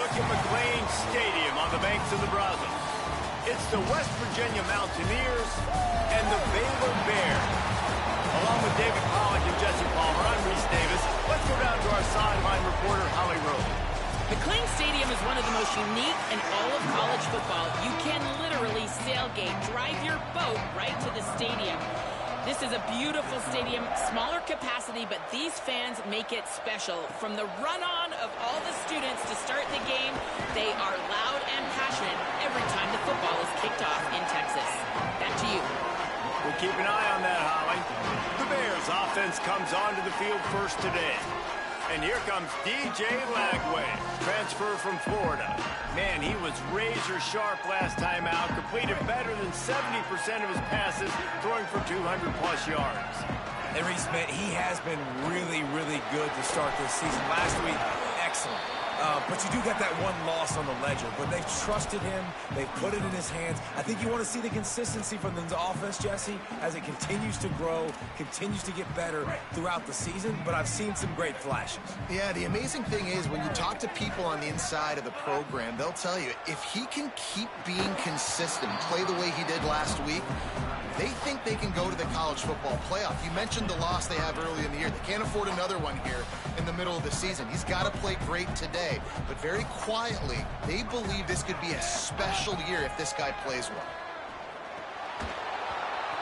look at McLean Stadium on the banks of the Brazos. It's the West Virginia Mountaineers and the Baylor Bears. Along with David Pollack and Jesse Palmer, I'm Reese Davis. Let's go down to our sideline reporter, Holly Rose. McLean Stadium is one of the most unique in all of college football. You can literally sailgate, drive your boat right to the stadium. This is a beautiful stadium, smaller capacity, but these fans make it special. From the run-on of all the students to start the game, they are loud and passionate every time the football is kicked off in Texas. Back to you. We'll keep an eye on that, Holly. The Bears offense comes onto the field first today. And here comes DJ Lagway, transfer from Florida. Man, he was razor sharp last time out, completed better than 70% of his passes, throwing for 200-plus yards. And Reese, man, he has been really, really good to start this season. Last week, excellent. But you do get that one loss on the ledger. But they've trusted him. They've put it in his hands. I think you want to see the consistency from the offense, Jesse, as it continues to grow, continues to get better throughout the season. But I've seen some great flashes. Yeah, the amazing thing is when you talk to people on the inside of the program, they'll tell you if he can keep being consistent, play the way he did last week, they think they can go to the college football playoff. You mentioned the loss they have early in the year. They can't afford another one here in the middle of the season. He's got to play great today. But very quietly, they believe this could be a special year if this guy plays well.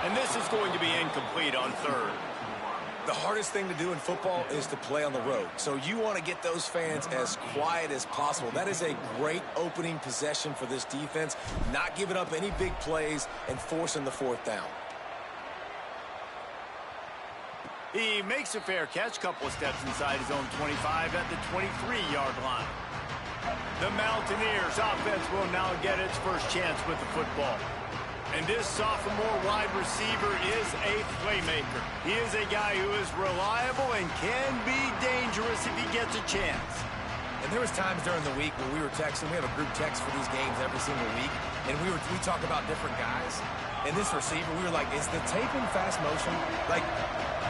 And this is going to be incomplete on third. The hardest thing to do in football is to play on the road. So you want to get those fans as quiet as possible. That is a great opening possession for this defense. Not giving up any big plays and forcing the fourth down. He makes a fair catch, couple of steps inside his own 25 at the 23-yard line. The Mountaineers offense will now get its first chance with the football. And this sophomore wide receiver is a playmaker. He is a guy who is reliable and can be dangerous if he gets a chance. And there was times during the week where we were texting. We have a group text for these games every single week. And we talk about different guys. And this receiver, we were like, is the tape in fast motion? Like,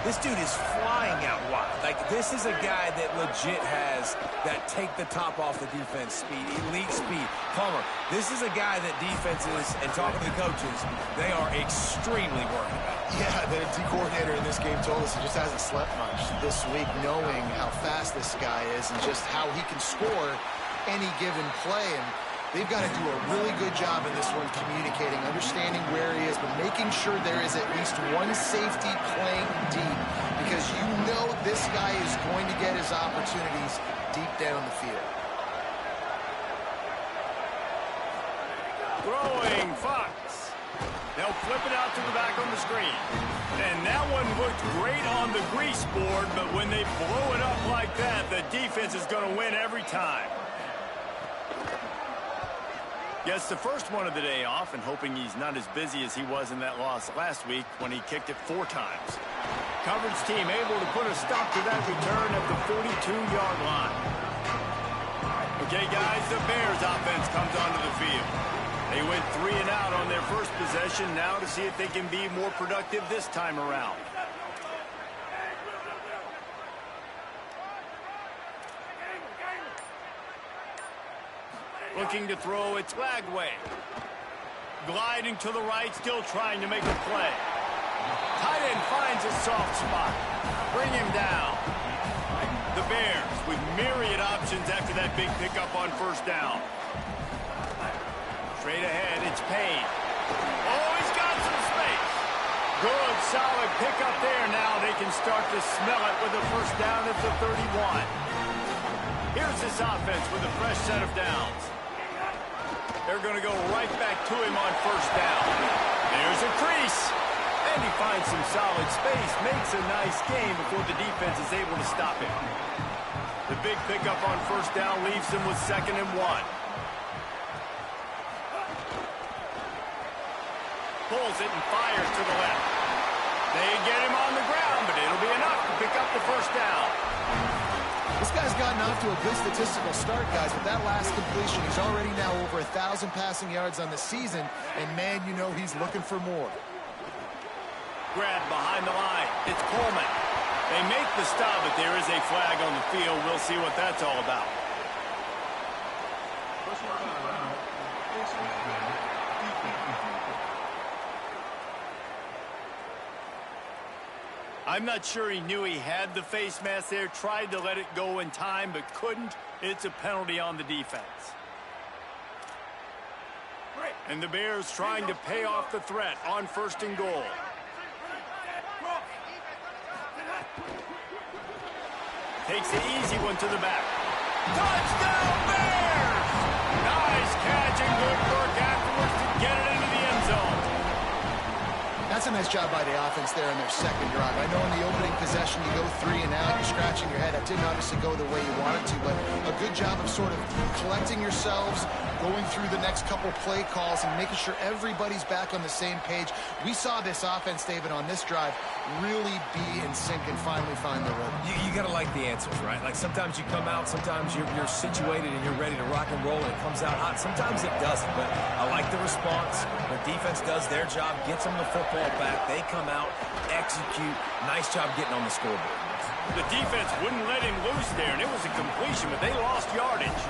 this dude is flying out wide. Like, this is a guy that legit has that take the top off the defense speed, elite speed. Palmer, this is a guy that defenses, and talking to the coaches, they are extremely worried about. Yeah, the D coordinator in this game told us he just hasn't slept much this week, knowing how fast this guy is and just how he can score any given play. And they've got to do a really good job in this one communicating, understanding where he is, but making sure there is at least one safety playing deep, because you know this guy is going to get his opportunities deep down the field. Throwing Fox. They'll flip it out to the back on the screen. And that one looked great on the grease board, but when they blow it up like that, the defense is going to win every time. Gets the first one of the day off, and hoping he's not as busy as he was in that loss last week when he kicked it 4 times. Coverage team able to put a stop to that return at the 42-yard line. Okay, guys, the Bears offense comes onto the field. They went 3 and out on their first possession, now to see if they can be more productive this time around. Looking to throw, it's Lagway. Gliding to the right, still trying to make a play. Tight end finds a soft spot. Bring him down. The Bears with myriad options after that big pickup on first down. Straight ahead, it's Payne. Oh, he's got some space. Good, solid pickup there. Now they can start to smell it with a first down at the 31. Here's this offense with a fresh set of downs. They're going to go right back to him on first down. There's a crease. And he finds some solid space, makes a nice gain before the defense is able to stop him. The big pickup on first down leaves them with 2nd and 1. Pulls it and fires to the left. They get him on the ground, but it'll be enough to pick up the first down. This guy's gotten off to a good statistical start, guys. With that last completion, he's already now over 1,000 passing yards on the season, and man, you know he's looking for more. Grab behind the line. It's Coleman. They make the stop, but there is a flag on the field. We'll see what that's all about. I'm not sure he knew he had the face mask there, tried to let it go in time, but couldn't. It's a penalty on the defense. And the Bears trying to pay off the threat on 1st and goal. Takes the easy one to the back. Touchdown, Bears! Nice catch and good work afterwards to get it into the end zone. That's a nice job by the offense there in their second drive. I know in the opening possession you go 3 and out, you're scratching your head. That didn't obviously go the way you wanted to, but a good job of sort of collecting yourselves, going through the next couple play calls and making sure everybody's back on the same page. We saw this offense, David, on this drive really be in sync and finally find the rhythm. You got to like the answers, right? Like sometimes you come out, sometimes you're situated and you're ready to rock and roll and it comes out hot. Sometimes it doesn't, but I like the response. The defense does their job, gets them the football back. They come out, execute. Nice job getting on the scoreboard. The defense wouldn't let him loose there, and it was a completion, but they lost yardage.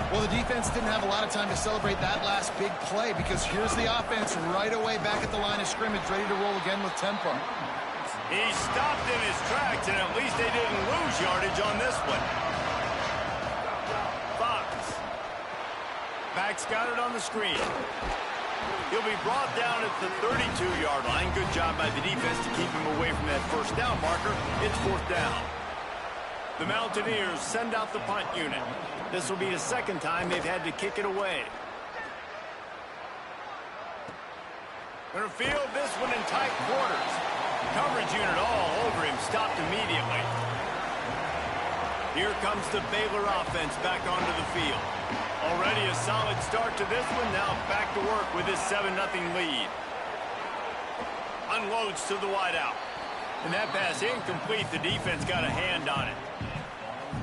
Well, the defense didn't have a lot of time to celebrate that last big play because here's the offense right away back at the line of scrimmage, ready to roll again with tempo. He stopped in his tracks, and at least they didn't lose yardage on this one. Fox. Back's got it on the screen. He'll be brought down at the 32-yard line. Good job by the defense to keep him away from that first down marker. It's 4th down. The Mountaineers send out the punt unit. This will be the second time they've had to kick it away. Gonna field this one in tight quarters. Coverage unit all over him, stopped immediately. Here comes the Baylor offense back onto the field. Already a solid start to this one, now back to work with his 7-0 lead. Unloads to the wideout. And that pass incomplete, the defense got a hand on it.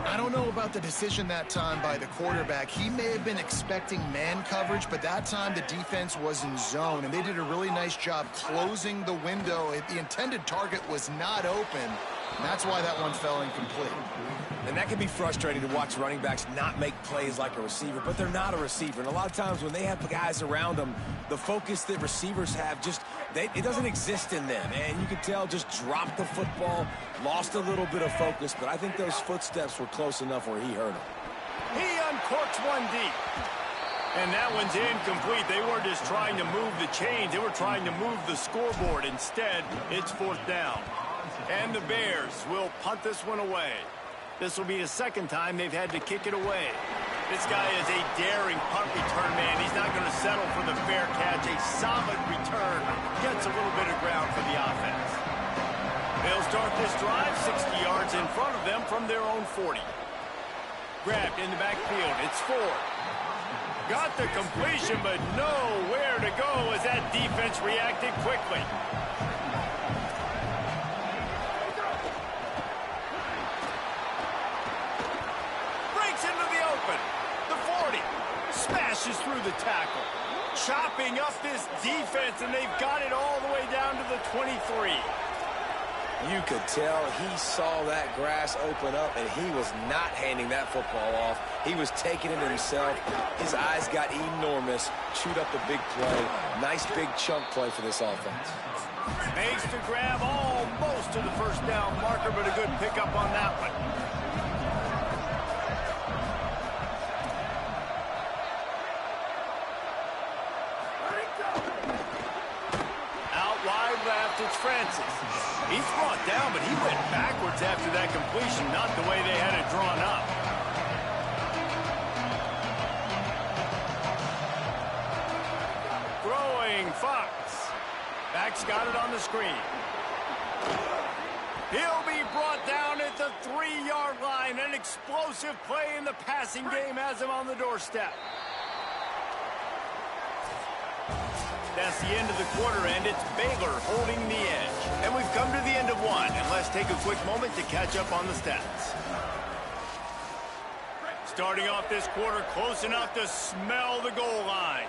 I don't know about the decision that time by the quarterback. He may have been expecting man coverage, but that time the defense was in zone, and they did a really nice job closing the window. The intended target was not open, and that's why that one fell incomplete. And that can be frustrating to watch running backs not make plays like a receiver, but they're not a receiver. And a lot of times when they have guys around them, the focus that receivers have it doesn't exist in them. And you can tell just dropped the football, lost a little bit of focus, but I think those footsteps were close enough where he hurt him. He uncorks one deep. And that one's incomplete. They weren't just trying to move the chains. They were trying to move the scoreboard. Instead, it's 4th down. And the Bears will punt this one away. This will be the second time they've had to kick it away. This guy is a daring punt return man. He's not going to settle for the fair catch. A solid return gets a little bit of ground for the offense. They'll start this drive 60 yards in front of them from their own 40. Grabbed in the backfield. It's Ford. Got the completion, but nowhere to go as that defense reacted quickly. Smashes through the tackle. Chopping up this defense, and they've got it all the way down to the 23. You could tell he saw that grass open up, and he was not handing that football off. He was taking it himself. His eyes got enormous, chewed up the big play. Nice big chunk play for this offense. Makes the grab almost to the first down marker, but a good pickup on that one. It's Francis. He's brought down, but he went backwards after that completion, not the way they had it drawn up. Throwing Fox. Back's got it on the screen. He'll be brought down at the 3-yard line. An explosive play in the passing game has him on the doorstep. That's the end of the quarter, and it's Baylor holding the edge. And we've come to the end of one, and let's take a quick moment to catch up on the stats. Starting off this quarter, close enough to smell the goal line.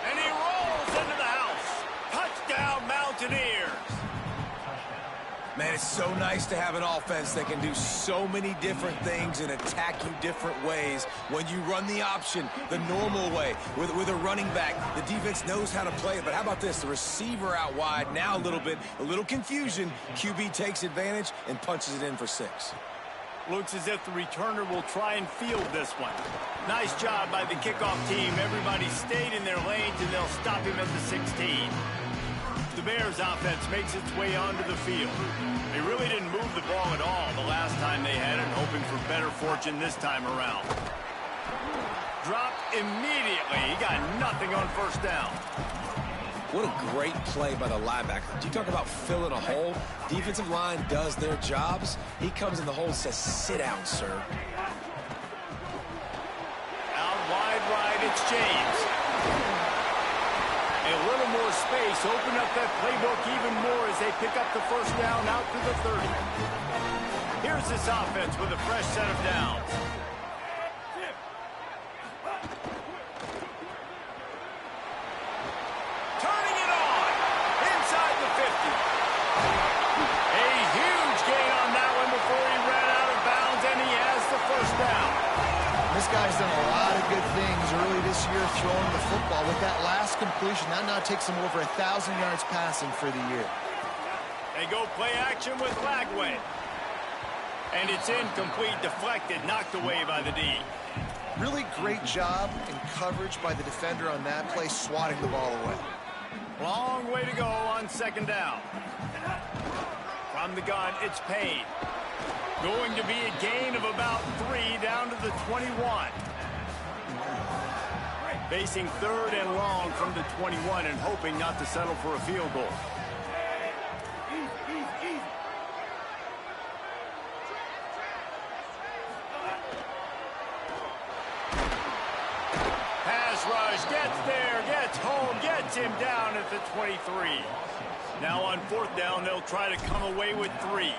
And he rolls into the house. Touchdown, Mountaineers. Man, it's so nice to have an offense that can do so many different things and attack you different ways. When you run the option the normal way with a running back, the defense knows how to play it. But how about this? The receiver out wide, now a little confusion. QB takes advantage and punches it in for 6. Looks as if the returner will try and field this one. Nice job by the kickoff team. Everybody stayed in their lanes, and they'll stop him at the 16. The Bears offense makes its way onto the field. They really didn't move the ball at all the last time they had it, hoping for better fortune this time around. Dropped immediately. He got nothing on first down. What a great play by the linebacker. Do you talk about filling a hole? Defensive line does their jobs. He comes in the hole and says, sit down, sir. Out wide right, it's James. A little more space, open up that playbook even more as they pick up the first down out to the 30. Here's this offense with a fresh set of downs. Turning it on, inside the 50. A huge gain on that one before he ran out of bounds, and he has the first down. This guy's done a lot of good things early this year throwing the football. With that last completion, that now takes him over 1,000 yards passing for the year. They go play action with Lagway. And it's incomplete, deflected, knocked away by the D. Really great job in coverage by the defender on that play, swatting the ball away. Long way to go on second down. From the gun, it's Payne. Going to be a gain of about 3 down to the 21. Facing third and long from the 21 and hoping not to settle for a field goal. Pass rush, gets there, gets home, gets him down at the 23. Now on fourth down, they'll try to come away with 3.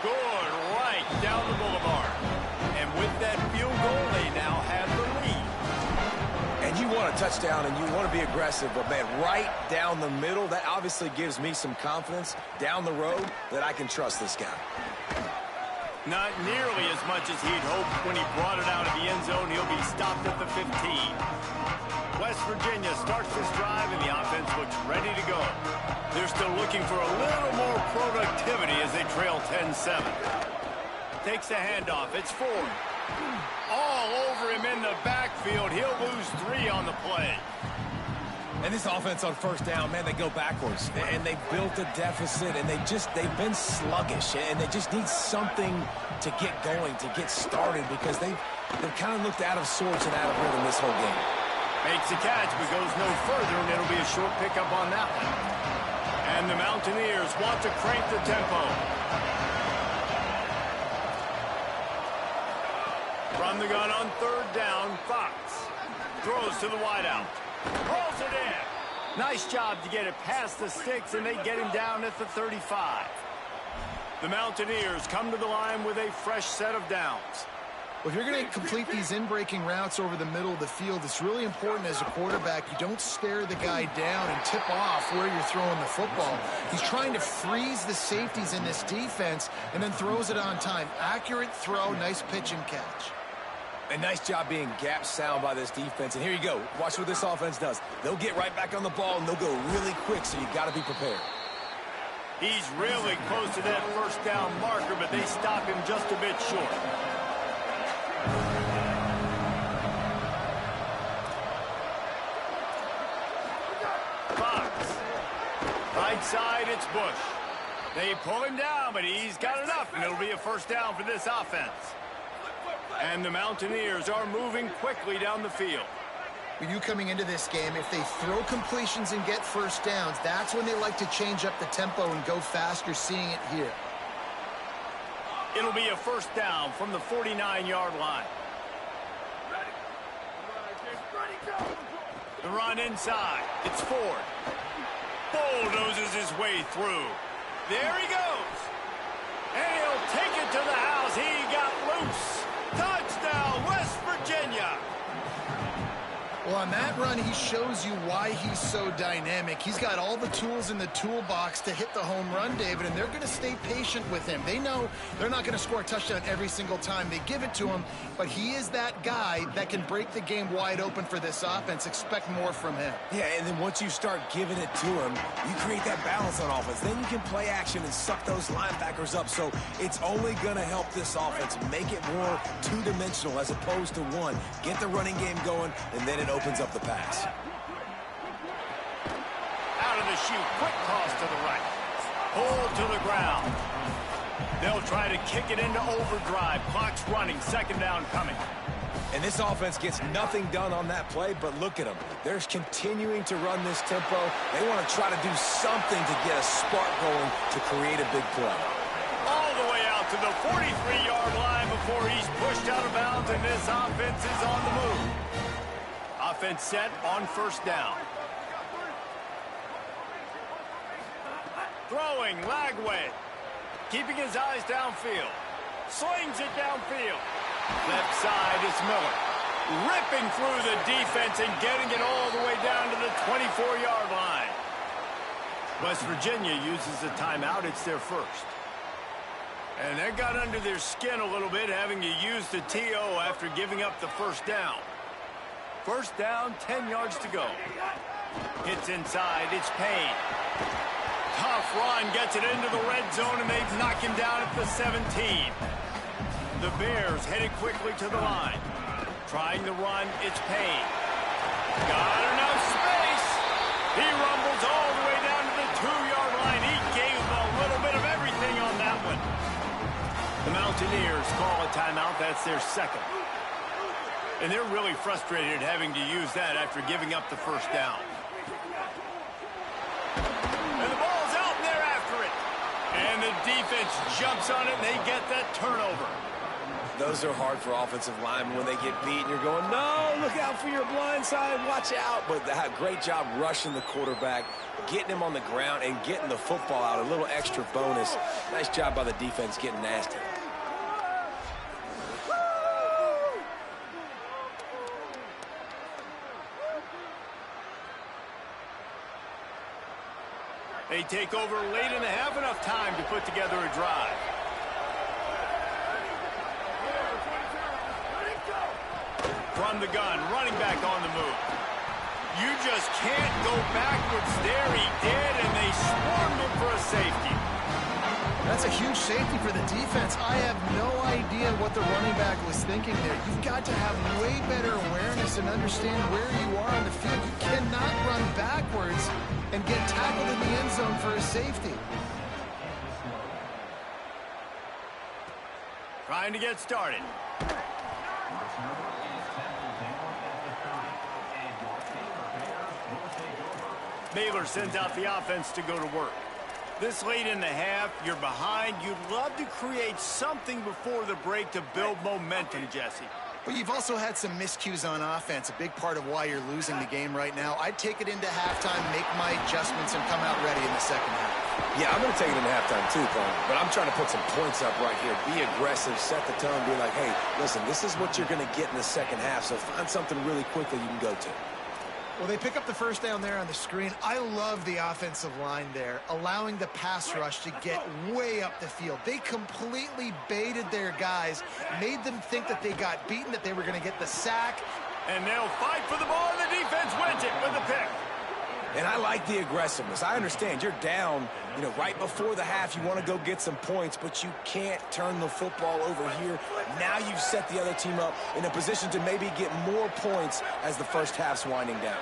Good right down the boulevard. And with that field goal, they now have the lead. And you want a touchdown and you want to be aggressive, but man, right down the middle, that obviously gives me some confidence down the road that I can trust this guy. Not nearly as much as he'd hoped when he brought it out of the end zone. He'll be stopped at the 15. West Virginia starts this drive, and the offense looks ready to go. They're still looking for a little more productivity as they trail 10-7. Takes the handoff. It's Ford. All over him in the backfield. He'll lose 3 on the play. And this offense on first down, man, they go backwards. And they built a deficit, and they've been sluggish. And they just need something to get going, to get started, because they've kind of looked out of sorts and out of rhythm this whole game. Makes the catch, but goes no further, and it'll be a short pickup on that one. And the Mountaineers want to crank the tempo. From the gun on third down, Fox throws to the wideout. Rolls it in. Nice job to get it past the sticks, and they get him down at the 35. The Mountaineers come to the line with a fresh set of downs. Well, if you're going to complete these in-breaking routes over the middle of the field, it's really important as a quarterback you don't stare the guy down and tip off where you're throwing the football. He's trying to freeze the safeties in this defense and then throws it on time. Accurate throw, nice pitch and catch. A nice job being gap sound by this defense. And here you go. Watch what this offense does. They'll get right back on the ball, and they'll go really quick, so you got to be prepared. He's really close to that first down marker, but they stop him just a bit short. Fox. Right side, it's Bush. They pull him down, but he's got enough, and it'll be a first down for this offense. And the Mountaineers are moving quickly down the field. With you coming into this game, if they throw completions and get first downs, that's when they like to change up the tempo and go faster, seeing it here. It'll be a first down from the 49-yard line. The run inside. It's Ford. Bulldozes his way through. There he goes. And he'll take it to the house. He got loose. Touchdown, West Virginia. Well, on that run, he shows you why he's so dynamic. He's got all the tools in the toolbox to hit the home run, David, and they're going to stay patient with him. They know they're not going to score a touchdown every single time they give it to him, but he is that guy that can break the game wide open for this offense. Expect more from him. Yeah, and then once you start giving it to him, you create that balance on offense. Then you can play action and suck those linebackers up. So it's only going to help this offense make it more two-dimensional as opposed to one. Get the running game going, and then it opens up the pass. Out of the chute, quick toss to the right. Pulled to the ground. They'll try to kick it into overdrive. Clock's running, second down coming. And this offense gets nothing done on that play, but look at them. They're continuing to run this tempo. They want to try to do something to get a spark going to create a big play. All the way out to the 43-yard line before he's pushed out of bounds, and this offense is on the move. Offense set on first down. Throwing, Lagway. Keeping his eyes downfield. Slings it downfield. Left side is Miller. Ripping through the defense and getting it all the way down to the 24-yard line. West Virginia uses a timeout. It's their first. And that got under their skin a little bit, having to use the TO after giving up the first down. First down, 10 yards to go. Hits inside, it's Payne. Tough run, gets it into the red zone, and they knock him down at the 17. The Bears headed quickly to the line. Trying the run, it's Payne. Got enough space. He rumbles all the way down to the 2-yard line. He gave a little bit of everything on that one. The Mountaineers call a timeout. That's their second. And they're really frustrated having to use that after giving up the first down. And the ball's out, and they're after it. And the defense jumps on it, and they get that turnover. Those are hard for offensive linemen when they get beat, and you're going, no, look out for your blind side, watch out. But they had a great job rushing the quarterback, getting him on the ground, and getting the football out, a little extra bonus. Nice job by the defense getting nasty. They take over late in the half, enough time to put together a drive. From the gun, running back on the move. You just can't go backwards there. He did, and they swarmed him for a safety. That's a huge safety for the defense. I have no idea what the running back was thinking there. You've got to have way better awareness and understand where you are on the field. You cannot run backwards and get tackled in the end zone for a safety. Trying to get started. Baylor sends out the offense to go to work. This late in the half, you're behind. You'd love to create something before the break to build momentum, Jesse. But you've also had some miscues on offense, a big part of why you're losing the game right now. I'd take it into halftime, make my adjustments, and come out ready in the second half. Yeah, I'm going to take it into halftime too, Colin. But I'm trying to put some points up right here. Be aggressive, set the tone, be like, hey, listen, this is what you're going to get in the second half, so find something really quickly you can go to. Well, they pick up the first down there on the screen. I love the offensive line there, allowing the pass rush to get way up the field. They completely baited their guys, made them think that they got beaten, that they were going to get the sack. And they'll fight for the ball, and the defense wins it with a pick. And I like the aggressiveness. I understand you're down, right before the half. You want to go get some points, but you can't turn the football over here. Now you've set the other team up in a position to maybe get more points as the first half's winding down.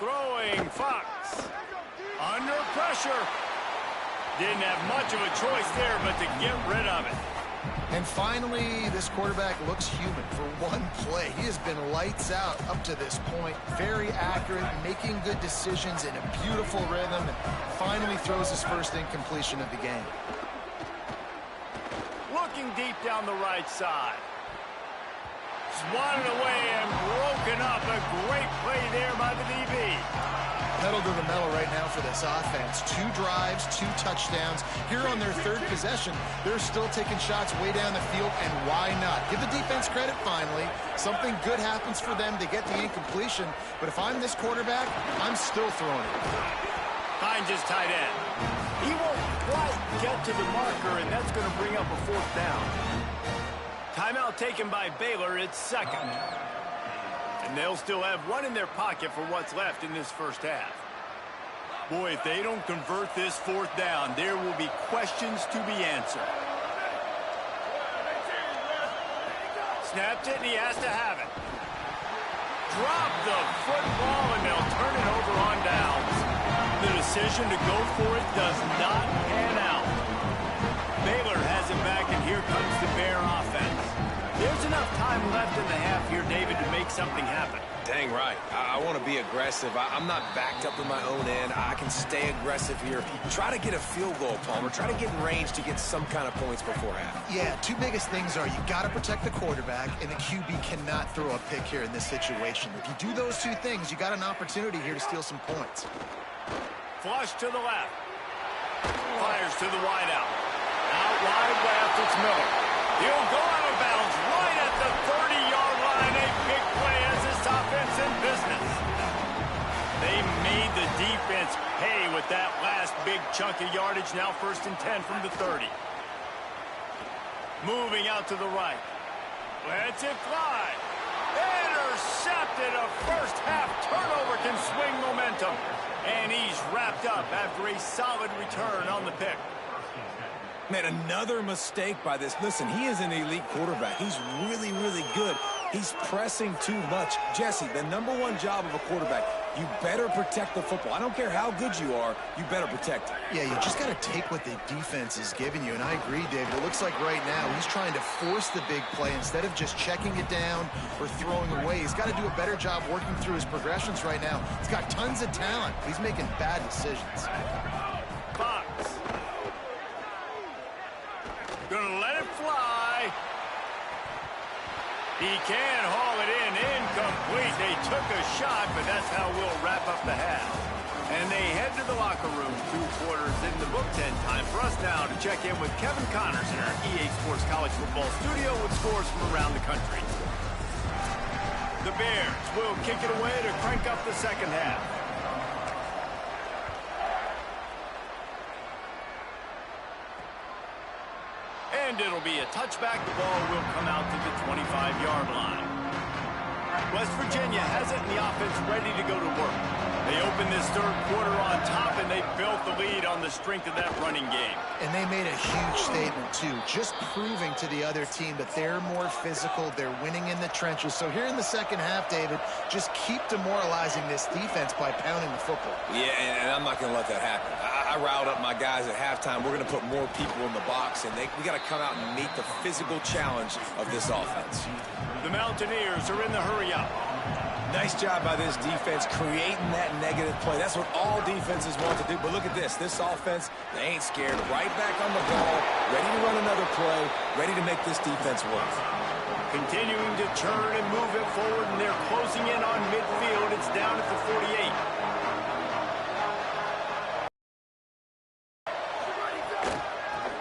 Throwing Fox. Under pressure. Didn't have much of a choice there, but to get rid of it. And finally, this quarterback looks human for one play. He has been lights out up to this point. Very accurate, making good decisions in a beautiful rhythm, and finally throws his first incompletion of the game. Looking deep down the right side. Swatted away and broken up. A great play there by the DB. pedal to the metal right now for this offense. 2 drives, 2 touchdowns. Here on their 3rd possession, they're still taking shots way down the field, and why not? Give the defense credit finally. Something good happens for them. They get the incompletion, but if I'm this quarterback, I'm still throwing it. Finds his tight end. He won't quite get to the marker, and that's going to bring up a 4th down. Timeout taken by Baylor. It's 2nd. And they'll still have 1 in their pocket for what's left in this first half. Boy, if they don't convert this 4th down, there will be questions to be answered. Snapped it, and he has to have it. Drop the football, and they'll turn it over on downs. The decision to go for it does not pan out. Baylor has it back, and here comes the Bear offense. There's enough time left in the half here, David, to make something happen. Dang right. I want to be aggressive. I'm not backed up in my own end. I can stay aggressive here. Try to get a field goal, Palmer. Try to get in range to get some kind of points before half. Yeah, 2 biggest things are you got to protect the quarterback, and the QB cannot throw a pick here in this situation. If you do those 2 things, you got an opportunity here to steal some points. Flush to the left. Fires to the wideout. Out wide left, it's Miller. He'll go out of bounds right at the 30-yard line. A big play as this offense in business. They made the defense pay with that last big chunk of yardage. Now 1st and 10 from the 30. Moving out to the right. Lets it fly. Intercepted. A first-half turnover can swing momentum. And he's wrapped up after a solid return on the pick. Man, another mistake by this. Listen, he is an elite quarterback. He's really, really good. He's pressing too much. Jesse, the #1 job of a quarterback, you better protect the football. I don't care how good you are, you better protect it. Yeah, you just got to take what the defense is giving you, and I agree, David. It looks like right now he's trying to force the big play instead of just checking it down or throwing away. He's got to do a better job working through his progressions right now. He's got tons of talent. He's making bad decisions. Fox. Gonna let it fly. He can haul it in. Incomplete. They took a shot, but that's how we'll wrap up the half. And they head to the locker room. 2 quarters in the books, and time for us now to check in with Kevin Connors in our EA Sports College Football studio with scores from around the country. The Bears will kick it away to crank up the 2nd half. And it'll be a touchback. The ball will come out to the 25-yard line. West Virginia has it, and the offense ready to go to work. They open this 3rd quarter on top, and they built the lead on the strength of that running game. And they made a huge statement, too, just proving to the other team that they're more physical, they're winning in the trenches. So here in the 2nd half, David, just keep demoralizing this defense by pounding the football. Yeah, and I'm not going to let that happen. I riled up my guys at halftime. We're going to put more people in the box, and we got to come out and meet the physical challenge of this offense. The Mountaineers are in the hurry-up. Nice job by this defense creating that negative play. That's what all defenses want to do. But look at this. This offense, they ain't scared. Right back on the ball, ready to run another play, ready to make this defense work. Continuing to turn and move it forward, and they're closing in on midfield. It's down at the 48.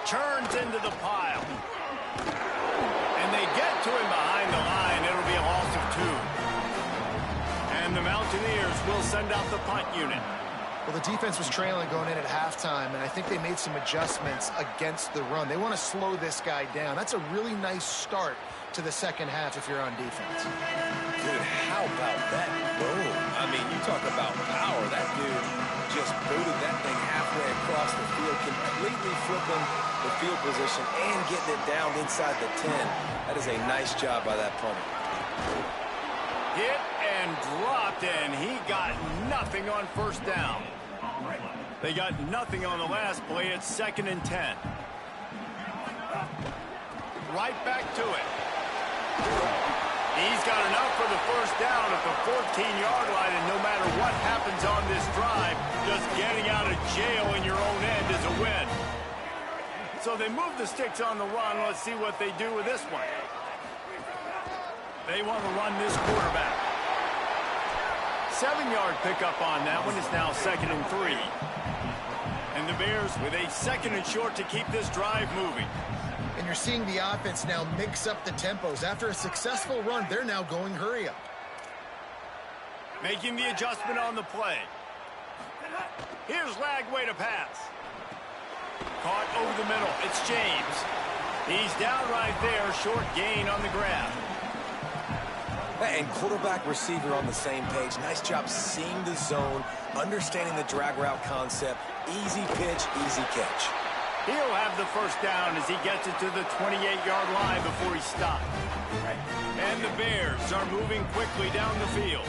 Turns into the pile. And they get to him behind the line. It'll be a loss of 2. And the Mountaineers will send out the punt unit. Well, the defense was trailing going in at halftime, and I think they made some adjustments against the run. They want to slow this guy down. That's a really nice start to the 2nd half if you're on defense. Dude, how about that boom? I mean, you talk about power. That dude just booted that thing halfway across the field, completely flipping the field position and getting it down inside the 10. That is a nice job by that punter. Hit and dropped, and he got nothing on 1st down. They got nothing on the last play. It's 2nd and 10. Right back to it. He's got enough for the 1st down at the 14-yard line, and no matter what happens on this drive, just getting out of jail in your own end is a win. So they move the sticks on the run. Let's see what they do with this one. They want to run this quarterback. 7-yard pickup on that one. It's now 2nd and 3. And the Bears with a 2nd and short to keep this drive moving. And you're seeing the offense now mix up the tempos. After a successful run, they're now going hurry up. Making the adjustment on the play. Here's Lagway to pass. Caught over the middle. It's James. He's down right there. Short gain on the grab. And quarterback receiver on the same page. Nice job seeing the zone, understanding the drag route concept. Easy pitch, easy catch. He'll have the first down as he gets it to the 28-yard line before he stops. And the Bears are moving quickly down the field.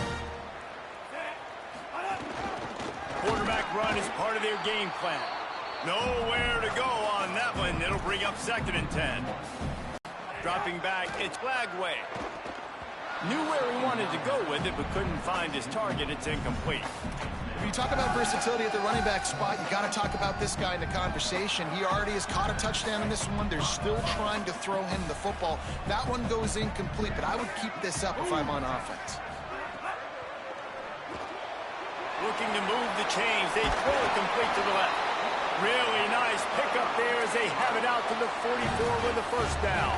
Quarterback run is part of their game plan. Nowhere to go on that one. It'll bring up 2nd and 10. Dropping back, it's Lagway. Knew where he wanted to go with it, but couldn't find his target. It's incomplete. When you talk about versatility at the running back spot, you got to talk about this guy in the conversation. He already has caught a touchdown in this one. They're still trying to throw him the football. That one goes incomplete, but I would keep this up if I'm on offense. Looking to move the chains. They throw it complete to the left. Really nice pickup there as they have it out to the 44 with the first down.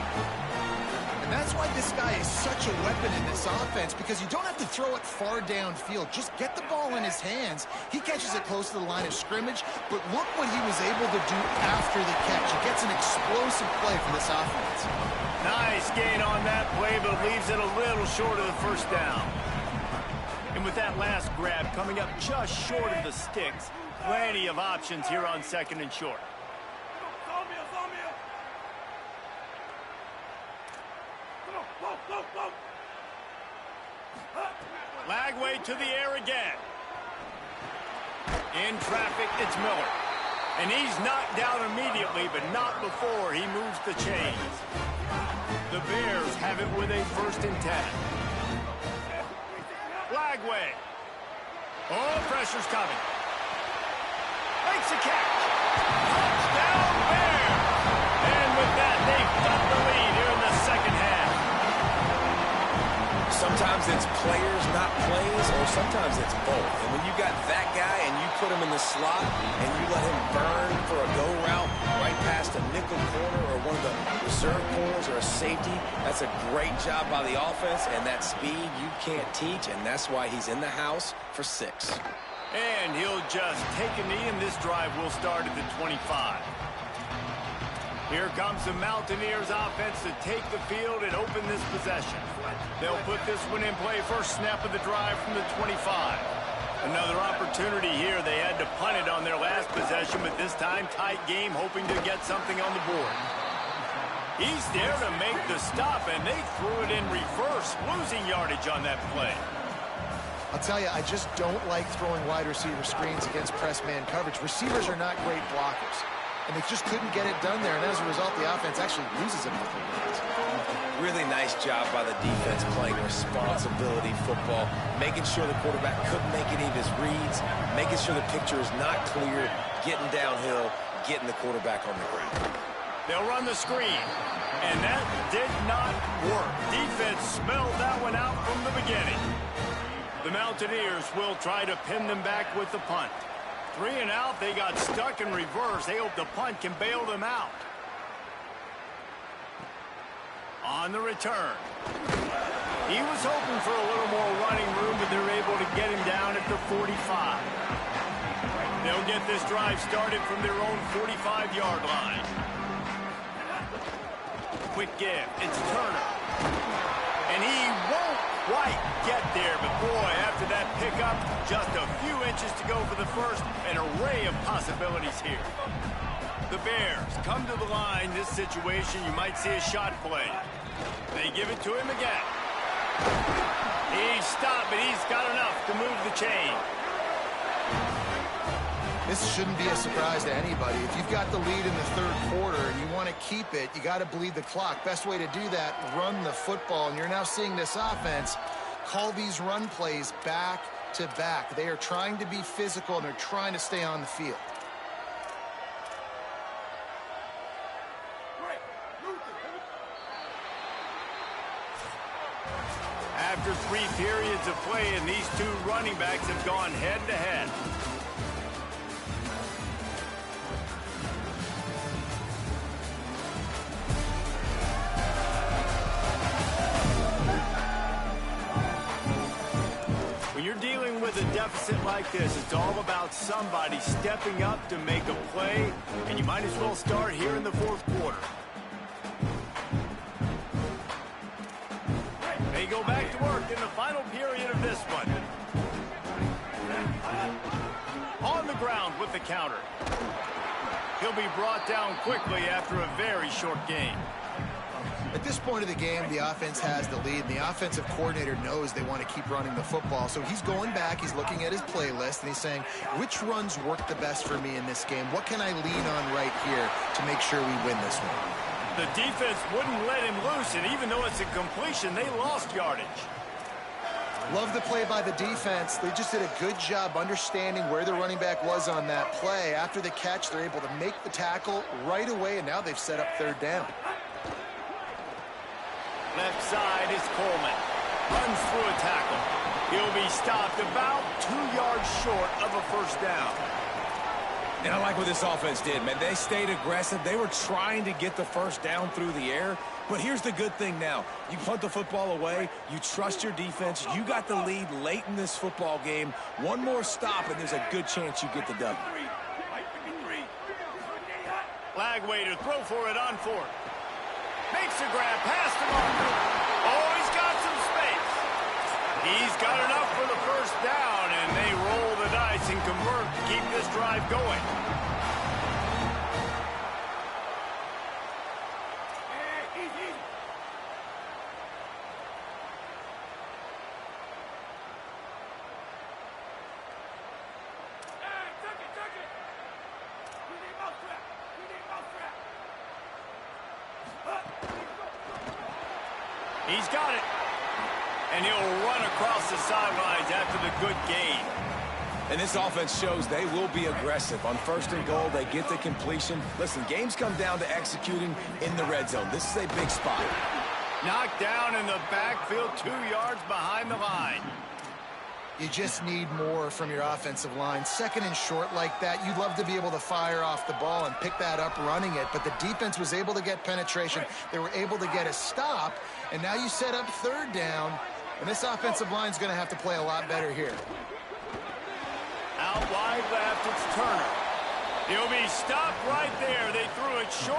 And that's why this guy is such a weapon in this offense, because you don't have to throw it far downfield. Just get the ball in his hands. He catches it close to the line of scrimmage, but look what he was able to do after the catch. He gets an explosive play for this offense. Nice gain on that play, but leaves it a little short of the first down. And with that last grab coming up just short of the sticks, plenty of options here on 2nd and short. Lagway to the air again. In traffic, it's Miller. And he's knocked down immediately, but not before he moves the chains. The Bears have it with a 1st and 10. Lagway. Oh, pressure's coming. Makes a catch. Touchdown, Bears. And with that, they've got the lead here in the 2nd half. Sometimes it's players, not plays, or sometimes it's both. And when you got that guy and you put him in the slot and you let him burn for a go route right past a nickel corner or one of the reserve corners or a safety, that's a great job by the offense, and that speed you can't teach, and that's why he's in the house for 6. And he'll just take a knee, and this drive will start at the 25. Here comes the Mountaineers offense to take the field and open this possession. They'll put this one in play. First snap of the drive from the 25. Another opportunity here. They had to punt it on their last possession, but this time tight game, hoping to get something on the board. He's there to make the stop, and they threw it in reverse, losing yardage on that play. I'll tell you, I just don't like throwing wide receiver screens against press man coverage. Receivers are not great blockers, and they just couldn't get it done there, and as a result, the offense actually loses it. Really nice job by the defense playing responsibility football, making sure the quarterback couldn't make any of his reads, making sure the picture is not clear, getting downhill, getting the quarterback on the ground. They'll run the screen, and that did not work. Defense smelled that one out from the beginning. The Mountaineers will try to pin them back with the punt. 3 and out, they got stuck in reverse. They hope the punt can bail them out. On the return. He was hoping for a little more running room, but they're able to get him down at the 45. They'll get this drive started from their own 45-yard line. Quick give. It's Turner. And he won't quite get there, but boy, after that pickup, just a few inches to go for the first. An array of possibilities here. The Bears come to the line. This situation, you might see a shot play. They give it to him again. He stopped, but he's got enough to move the chain. This shouldn't be a surprise to anybody. If you've got the lead in the 3rd quarter and you want to keep it, you got to bleed the clock. Best way to do that, run the football. And you're now seeing this offense call these run plays back to back. They are trying to be physical, and they're trying to stay on the field. after 3 periods of play, and these two running backs have gone head-to-head. When you're dealing with a deficit like this, it's all about somebody stepping up to make a play, and you might as well start here in the fourth quarter. They go back to work in the final period of this one. On the ground with the counter. He'll be brought down quickly after a very short game. At this point of the game, the offense has the lead, and the offensive coordinator knows they want to keep running the football. So he's going back, he's looking at his playlist, and he's saying, which runs work the best for me in this game? What can I lean on right here to make sure we win this one? The defense wouldn't let him loose, and even though it's a completion, they lost yardage. Love the play by the defense. They just did a good job understanding where the running back was on that play. After the catch, they're able to make the tackle right away, and now they've set up third down. Left side is Coleman. Runs through a tackle. He'll be stopped about 2 yards short of a first down. And I like what this offense did, man. They stayed aggressive. They were trying to get the first down through the air. But here's the good thing now. You punt the football away. You trust your defense. You got the lead late in this football game. One more stop, and there's a good chance you get the W. Flag way to throw for it on 4th. Makes a grab past him on. Oh, he's got some space. He's got enough for the first down, and they roll the dice and convert to keep this drive going. He's got it. And he'll run across the sidelines after the good gain. And this offense shows they will be aggressive. On 1st and goal, they get the completion. Listen, games come down to executing in the red zone. This is a big spot. Knocked down in the backfield, 2 yards behind the line. You just need more from your offensive line. 2nd and short like that, you'd love to be able to fire off the ball and pick that up running it, but the defense was able to get penetration. They were able to get a stop, and now you set up 3rd down, and this offensive line is going to have to play a lot better here. Out wide left, it's Turner. He'll be stopped right there. They threw it short.